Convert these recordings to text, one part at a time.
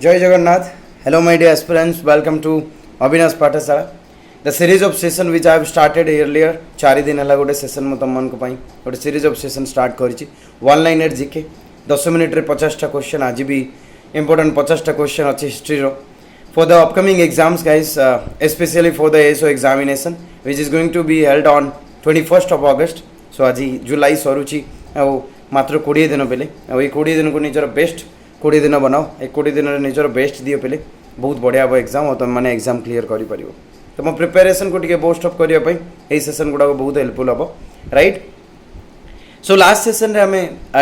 Jai Jagannath. Hello, my dear aspirants. Welcome to Abhinash Pathasala. The series of session which I have started earlier, 4 दिन है गोटे session मु तुम को गोटे सीरीज ऑफ सेशन स्टार्ट करी 1 लाइनर जीके 10 मिनट रे 50टा क्वेश्चन आज भी इंपोर्टेंट 50टा क्वेश्चन अच्छी हिस्ट्री रो for the upcoming exams guys, especially for the ASO examination which is going to be held on 21st of August. So आज जुलाई सरुची मात्र 20 दिन पे 20 दिन को निजर बेस्ट 20 दिन बनाओ 20 दिन निजर बेस्ट दियो पे बहुत बढ़िया हम एग्जाम और तुम मैंने एग्जाम क्लीयर कर तुम प्रिपेरेसन को टे बोस्ट अप करने यही सेसन गुड़ाक बहुत हेल्पफुल हम राइट. सो लास्ट सेसन रे आम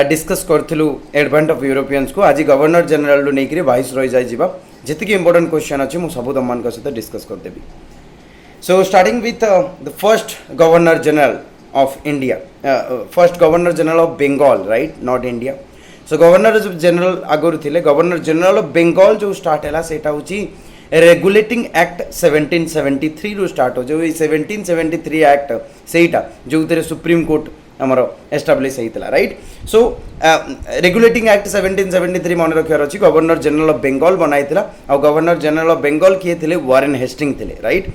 डिस्कस करूँ एडवांट ऑफ यूरोपियंस को आज गवर्नर जनरल नहीं वाइस रही जाए जी जितकी इंपोर्टेंट क्वेश्चन अच्छे मुझे सब तुम सहित डिस्कस करदेवी. So starting with the first governor general of India, first governor general of Bengal right, not India. So governor general आगुरी थे गवर्नर जनरल ऑफ बेंगल जो स्टार्ट है सेटा हूँ रेगुलेटिंग एक्ट 1773 रू स्टार्ट हो जो 1773 एक्ट सेटा जो सुप्रीम कोर्ट आमर एस्टाब्लीश होता राइट. सो रेगुलेटिंग एक्ट 1773 मन रखार अच्छी गवर्नर जनरल ऑफ बेंगल बनाई आ गवर्नर जनरल ऑफ बेंगल किए थे वारेन हेस्टिंग थे right.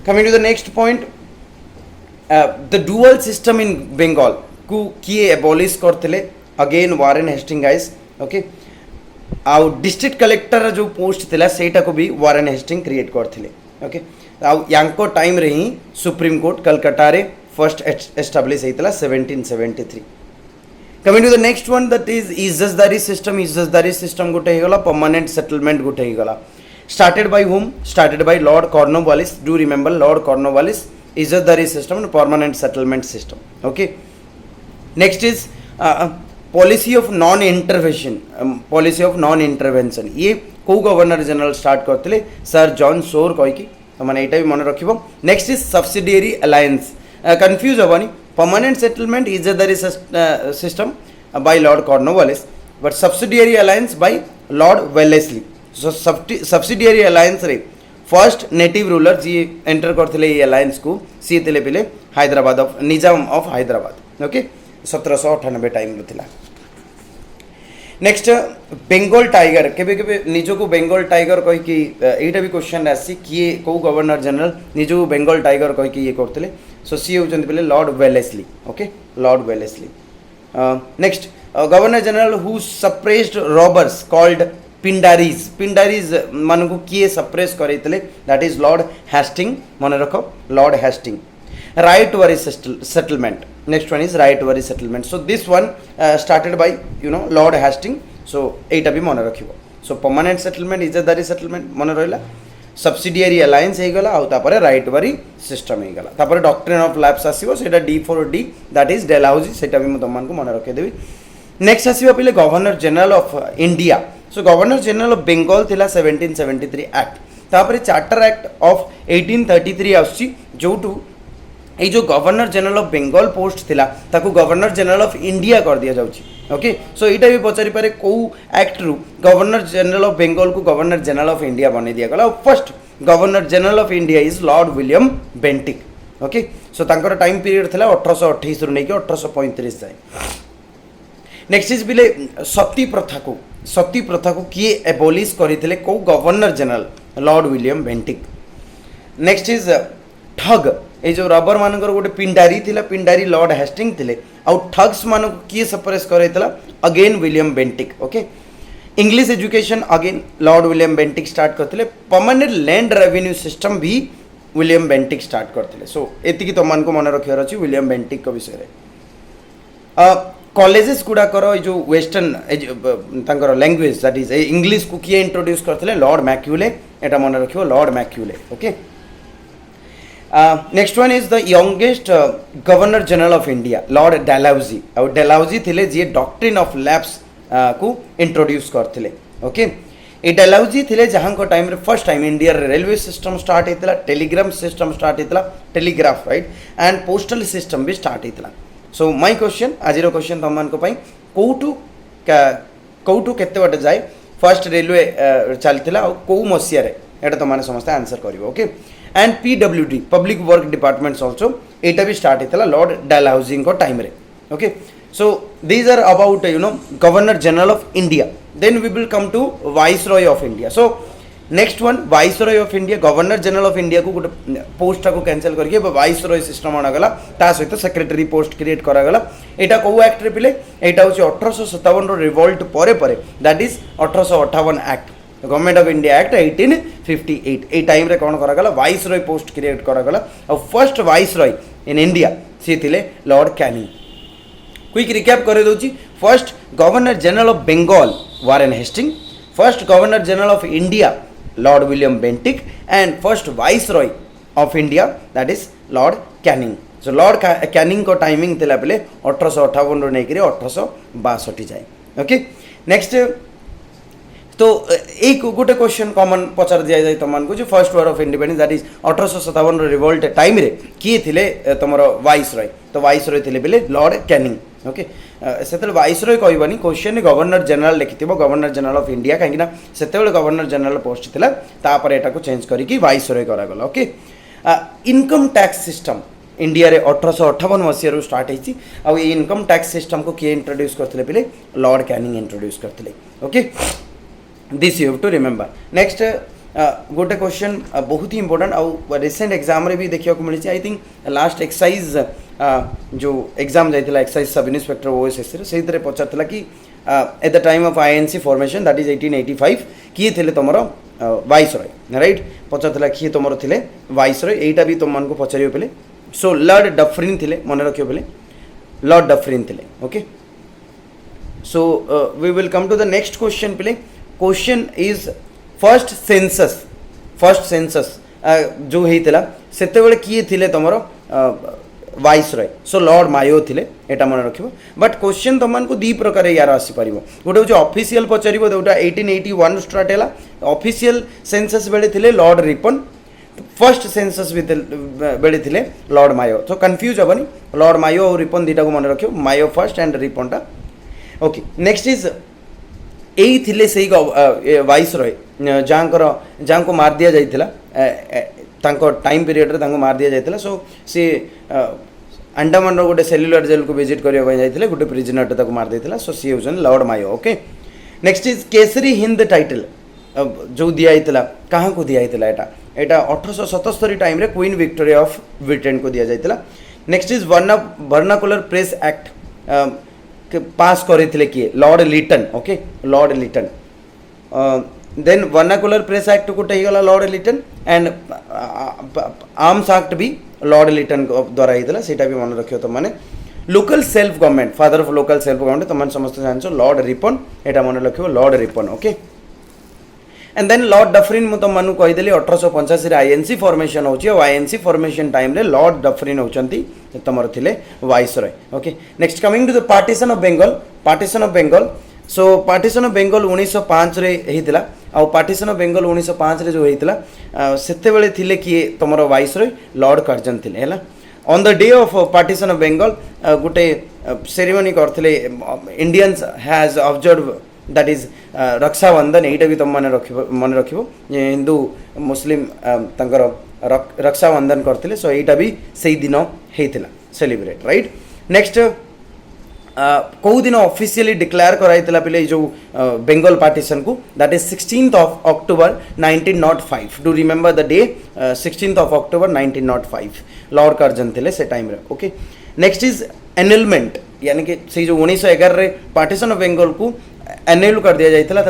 Coming to the next point, the dual system in Bengal को किए एबॉलिश करते again Warren Hasting guys okay. आउ डिस्ट्रिक्ट कलेक्टर जो पोस्ट थिला सेटा को भी वारेन हेस्टिंग क्रिएट करथिले ओके. आउ यांको टाइम रे ही सुप्रीम कोर्ट कलकत्ता रे फर्स्ट एस्टाब्लिश होता 1773. Coming to the next one that is इज्जतदारी सिस्टम. इज्जतदारी सिस्टम गोटे होगला परमानेंट सेटलमेंट गोटे होगला started by whom, started by Lord Cornwallis. Do remember Lord Cornwallis इज्जतदारी system permanent settlement system okay. Next is policy of non intervention, policy of non intervention ये कौ governor general start करते Sir John Shore कहीकि तो मैंने यहाँ भी मन रख. Next is subsidiary alliance, confuse हेनी परमानेंट सेटलमेंट इज्जतदारी system by Lord Cornwallis but subsidiary alliance by Lord Wellesley. So subsidiary alliance रे फर्स्ट नेटिव रूलर जी एंटर करते ये अलायंस को सी थे पे Hyderabad of Nizam of Hyderabad okay 1798 time रो. नेक्स्ट बेंगल टाइगर के निजको बेंगल टाइगर कहीकि यहाँ भी क्वेश्चन आसी किए कौ गवर्नर जनरल निजको बेंगल टाइगर कहीकि ये करते. सो सी होती पे Lord Wellesley okay, Lord Wellesley. Next governor general who suppressed robbers called Pindaris. Pindaris मान को किए सप्रेस करते दैट इज लॉर्ड हेस्टिंग मन रख, Lord Hasting. right wary settlement, next one is right wary settlement. So this one started by lord hastings. So एटा भी मन रखिबो. So permanent settlement इज्जतदारी settlement मन रहला, subsidiary alliance हे गला आउ तापर right wary system हे गला. तापर doctrine of lapse आसीबो सेटा D4D that is Dalhousie सेटा भी म तमन को मन रखे देबी. नेक्स्ट आसीबो पहिले governor general of India. So governor general of Bengal थिला 1773 एक्ट. तापर चार्टर एक्ट ऑफ 1833 आसी जोटू ये जो governor general of Bengal post थिला ताकू गवर्नर जनरल ऑफ इंडिया कर दिया जाउची ओके. सो यहाँ भी पचारि पारे कौ एक्ट रु गवर्नर जनरल ऑफ बेंगल को गवर्नर जनरल ऑफ इंडिया बने दिया गला. First governor general of India is Lord William Bentinck okay. So तांकर टाइम पीरियड थिला 1828 रु नहीं 1835 जाए. नेक्स्ट इज बिले सती प्रथा को किए एबॉलिश करथिले कौ governor general Lord William Bentinck. Next is ठग, ये जो रबर मानकर गोटे पिंडारी थिला, पिंडारी लॉर्ड हेस्टिंग थिले आउ ठग्स मान किए सप्रेस करैतला again William Bentinck okay. English education again Lord William Bentinck start करथिले. परमानेंट लैंड रेवेन्यू सिस्टम भी विलियम बेंटिक स्टार्ट करथिले. सो एतिकी तमन को मन रखियार अछि विलियम बेंटिक को विषय रे. कॉलेजेस गुड़ाकर जो वेस्टर्न तांकर लैंग्वेज दैट इज इंग्लिश को किए इंट्रोड्यूस करथिले लॉर्ड मैक्यूले. एटा मन रखियो Lord Macaulay okay. Next one is the youngest governor general of India Lord Dalhousie. और डैलहाउसी थिले जी डॉक्ट्रिन ऑफ लैप्स को इंट्रोड्यूस करथिले ओके. ये डैलहाउसी थिले जहां को टाइम रे first time India railway system start हेतला, टेलीग्राम सिस्टम स्टार्ट हेतला, telegraph right and postal system भी स्टार्ट हेतला. सो माय क्वेश्चन आज क्वेश्चन तुम मान को कौटू केते बाटे जाए फर्स्ट रेलवे चलता कौ मसीह एटा तुम समस्त आंसर करिवो okay. And PWD public work departments also एटा भी स्टार्ट होता लॉर्ड डैलहाउसी को टाइम रे okay. So these are about Governor General of India. Then we will come to Viceroy of India. So next one, Viceroy of India. Governor General of India को गोटे post को cancel करके viceroy system अणागला ता सहित secretary post create करागला एटा को act रे पिले एटा होची 1857 रो रिवोल्ट परे परे that is 1858 act government of India act 1858 A time रे कोन करागला वाइसरॉय पोस्ट क्रिएट करागला और फर्स्ट वाइसरॉय इन इंडिया से थिले लॉर्ड कैनिंग. क्विक रिकैप कर दूची. First governor general of Bengal Warren Hasting, first governor general of India Lord William Bentinck and first viceroy of India that is Lord Canning. So Lord Canning को timing थिला पले 1858 रो नेकरी 1862 जाए. Okay next तो एक गोटे question common पचार दिया जाए तुम को जो फर्स्ट वार ऑफ इंडिपेंडेंस दैट इज 1857 रो रिवोल्ट टाइम रे किए थिले तुमर वाइसरॉय. तो वाइसरॉय थिले बेले लॉर्ड कैनिंग. ओके से वाइसरॉय कहबानी क्वेश्चन गवर्नर जनरल लिखि गवर्नर जनरल ऑफ इंडिया कहीं से गवर्नर जनरल पोस्ट थिला तापर एटा को चेंज करके वाइसरॉय करागला. Okay income tax system India रे 1858 मसीह स्टार्ट होती. आ इनकम टैक्स सिस्टम को किए इंट्रोड्यूस करते पे लॉर्ड कैनिंग इंट्रोड्यूस करते. Okay this you have to remember. Next गोटे क्वेश्चन बहुत ही इंपोर्टेंट आउ रिसेंट एग्जाम रे भी देखा मिली. आई थिंक लास्ट एक्सरसाइज जो एग्जाम जाइए एक्सरसाइज सब इन्स्पेक्टर ओएसएससी से पचार कि at the time of INC formation that is 1885 किए थे तुम वाइसरॉय राइट पचार किए तुम थे वाइसरॉय एटा भी तुम को पचार पे. सो लॉर्ड डफरिन थे मन रख पे लॉर्ड डफरिन थे. Okay so we will come to the next question पे. क्वेश्चन इज फर्स्ट सेंसस जो होता से किए थे तुम वाइसरॉय. सो लॉर्ड मायो थे एटा मन रख. बट क्वेश्चन तुमको दी प्रकार यार आसीपर गोटे हूँ ऑफिशियल पचार जोटा 1881 स्टार्ट है ऑफिशियल सेंसस बेले थे लॉर्ड रिपन. फर्स्ट सेंसस बेले थे लॉर्ड मायो. तो कन्फ्यूज हेनी लॉर्ड मायो और रिपन दीटा को मन रख मायो फर्स्ट एंड रिपनटा. ओके नेक्स्ट इज यही थे से वाइसरॉय जहाँ को मार दि जाइला टाइम पीरियड रे मार दि जाइला. सो सी अंडमान गोटे सेल्युलर जेल को विजिट करने जाते गोटे प्रिजनर मार देता. सो सी हूँ lord Mayo. Okay next is Kesari Hind title जो दिया क्या को दिया यहाँ 1877 टाइम रे क्वीन विक्टोरिया ऑफ ब्रिटेन को दिया जाता. Next is vernacular press act pass करते किए lord Lytton. Okay lord Lytton. Then vernacular press act गोटे होगा lord Lytton and arms act भी लॉर्ड लिटन द्वारा होता से भी मन रख. तुम मैंने local self government father of local self government तुम समस्त जान लॉर्ड रिपन एटा मन रख lord Ripon. Okay and then lord Dufferin मुझे तुम कहीदेली 1885 आईएनसी फॉर्मेशन हो आईएनसी फॉर्मेशन टाइम रे लॉर्ड डफरिन होती तुम थे viceroy. Okay next coming to the partition of Bengal. So partition of Bengal 1905 रे होता. आउ पार्टीशन ऑफ बेंगल 1905 रे जो होता से थे किए तुम वाइसरॉय लॉर्ड कर्जन थे है. On the day of partition of Bengal गोटे सेरेमनी करते Indians has observe that is Rakshabandhan. यहीटा भी तुम मन रख हिंदू मुस्लिम रक्षाबंधन करते. सो यहीटा भी से दिन होता सेलिब्रेट राइट. नेक्स्ट कौ दिन ऑफिशियली डिक्लेयर कराइला पे जो बेंगल पार्टीशन को that is 16th of October 1905. Do remember the day 16th of October 1905 Lord Curzon थे से टाइम रे. ओके नेक्स्ट इज एनलमेंट यानी कि से जो 1911 रे पार्टीशन ऑफ बेंगल को एनेल कर दिया जाता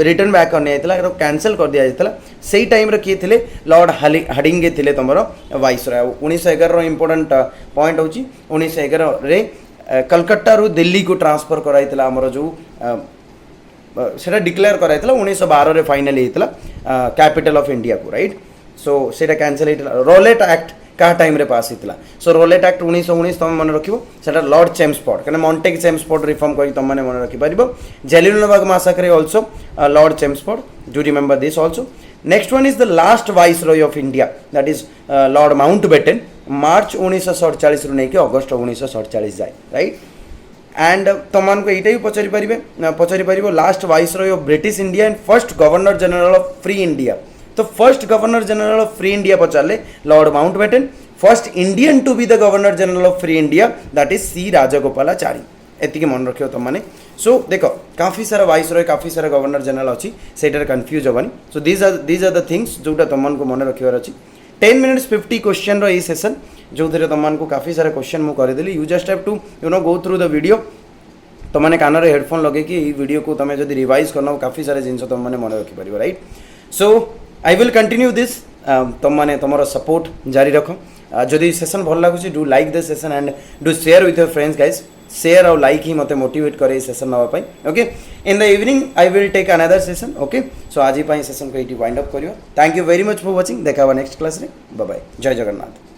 रिटर्न बैक करने जाता कैंसल कर दिया जाता. से टाइम रे किए थे लॉर्ड हार्डिंगे थे तुम वाइसरॉय. 1911 इंपोर्टेंट पॉइंट हूँ 1911 रे कलकत्ता रू दिल्ली को ट्रांसफर कराइला आमर जो से डिक्लेयर कराइला 1912 रे फाइनली होता कैपिटल ऑफ इंडिया को राइट. सो से कैंसल रोलेट एक्ट क्या टाइम रे पास होता. सो रोलेट एक्ट 1919 तुम मन रख लॉर्ड चेम्सफोर्ड क्या मॉन्टेग चेम्सफोर्ड रिफॉर्म कर तुम मैंने मन रखिपर. Jallianwala Bagh massacre also Lord Chelmsford. Do remember this also. Next one is the last viceroy of India that is Lord Mountbatten. March 1947 रू नहीं अगस्ट 1947 जाए राइट. एंड तुमको यहाँ भी पचारि पार last viceroy of British India and first governor general of free India. तो first governor general of free India पचारे lord Mountbatten. First Indian to be the governor general of free India that is C Rajagopalachari. एतिक मन रख तुमने सो देख काफ़ी सारा viceroy काफ़ी सारा गवर्नर जनरल अच्छी से कन्फ्यूज हेनी so these are the things जोटा तुमको मन रखार अच्छी 10 minutes 50 क्वेश्चन रो सेसन जो थे तुमको काफ़ी सारा क्वेश्चन मुझे करदेली you just have to you know go through the video तुमने कान रे हेडफोन लगे कि वीडियो को तुम जब रिवाइज करना काफ़ी सारा जिन तुमने मन रखिपार right so I will continue this तुमने तुम सपोर्ट जारी रख जदि सेसन भल लगुच do like the session and do share with your friends guys share और लाइक ही मत मोटिवेट करे सेसन नापी okay in the evening I will take another session okay so आज सेसन को ये वाइंड अप कर thank you very much for watching देखा नेक्स्ट क्लास रे बाय बाय जय जगन्नाथ।